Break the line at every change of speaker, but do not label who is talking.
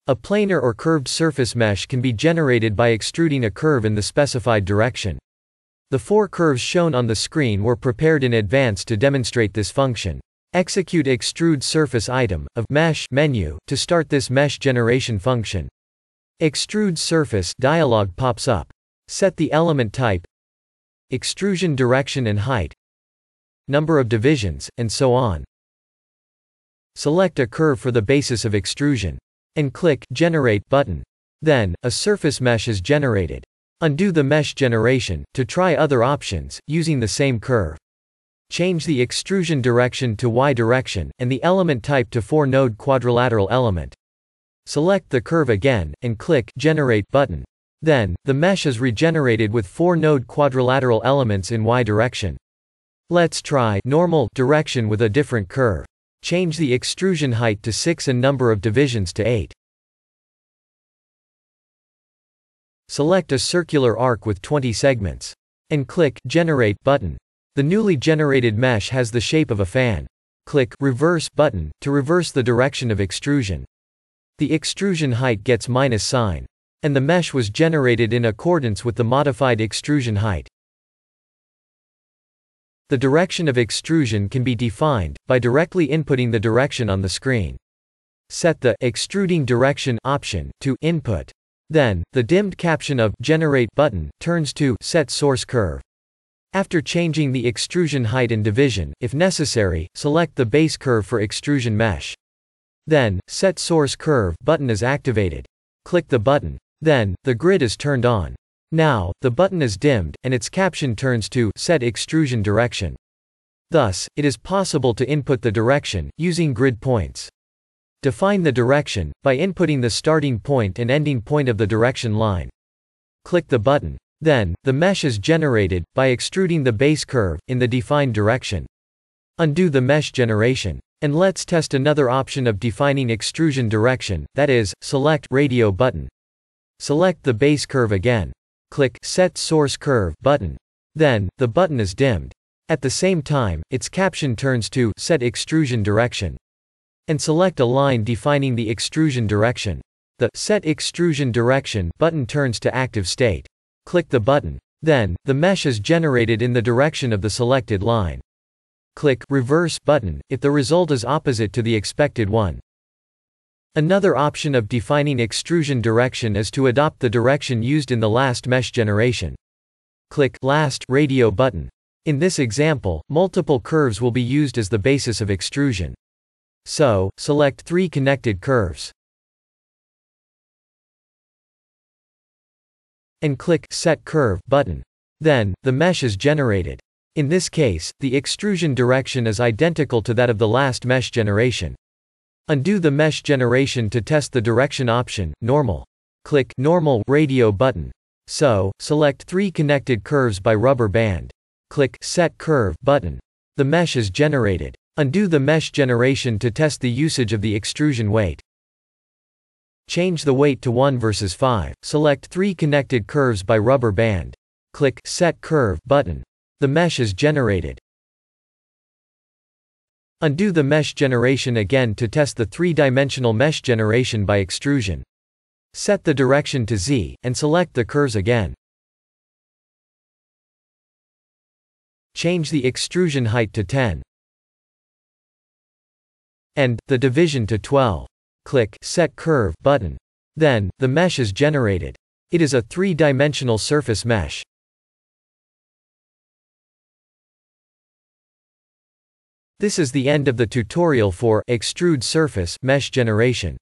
A planar or curved surface mesh can be generated by extruding a curve in the specified direction. The 4 curves shown on the screen were prepared in advance to demonstrate this function. Execute extrude surface item of mesh menu to start this mesh generation function. Extrude surface dialog pops up. Set the element type, extrusion direction and height, number of divisions, and so on. Select a curve for the basis of extrusion and click Generate button. Then, a surface mesh is generated. Undo the mesh generation to try other options using the same curve. Change the extrusion direction to Y direction and the element type to 4-node quadrilateral element. Select the curve again and click Generate button. Then, the mesh is regenerated with 4-node quadrilateral elements in Y direction. Let's try normal direction with a different curve. Change the extrusion height to 6 and number of divisions to 8. Select a circular arc with 20 segments. And click Generate button. The newly generated mesh has the shape of a fan. Click Reverse button to reverse the direction of extrusion. The extrusion height gets minus sign. And the mesh was generated in accordance with the modified extrusion height. The direction of extrusion can be defined by directly inputting the direction on the screen. Set the extruding direction option to input. Then, the dimmed caption of Generate button turns to Set source curve. After changing the extrusion height and division, if necessary, select the base curve for extrusion mesh. Then, Set source curve button is activated. Click the button. Then, the grid is turned on. Now, the button is dimmed, and its caption turns to Set extrusion direction. Thus, it is possible to input the direction using grid points. Define the direction by inputting the starting point and ending point of the direction line. Click the button. Then, the mesh is generated by extruding the base curve in the defined direction. Undo the mesh generation. And let's test another option of defining extrusion direction, that is, select Radio button. Select the base curve again. Click Set Source Curve button. Then, the button is dimmed. At the same time, its caption turns to Set Extrusion Direction. And select a line defining the extrusion direction. The Set Extrusion Direction button turns to active state. Click the button. Then, the mesh is generated in the direction of the selected line. Click Reverse button if the result is opposite to the expected one. Another option of defining extrusion direction is to adopt the direction used in the last mesh generation. Click Last Radio button. In this example, multiple curves will be used as the basis of extrusion. So, select 3 connected curves. And click Set Curve button. Then, the mesh is generated. In this case, the extrusion direction is identical to that of the last mesh generation. Undo the mesh generation to test the direction option, normal. Click Normal Radio button. So, select 3 connected curves by rubber band. Click Set Curve button. The mesh is generated. Undo the mesh generation to test the usage of the extrusion weight. Change the weight to 1 versus 5. Select 3 connected curves by rubber band. Click Set Curve button. The mesh is generated. Undo the mesh generation again to test the 3-dimensional mesh generation by extrusion. Set the direction to Z, and select the curves again. Change the extrusion height to 10. And the division to 12. Click Set Curve button. Then, the mesh is generated. It is a 3-dimensional surface mesh. This is the end of the tutorial for Extrude Surface Mesh Generation.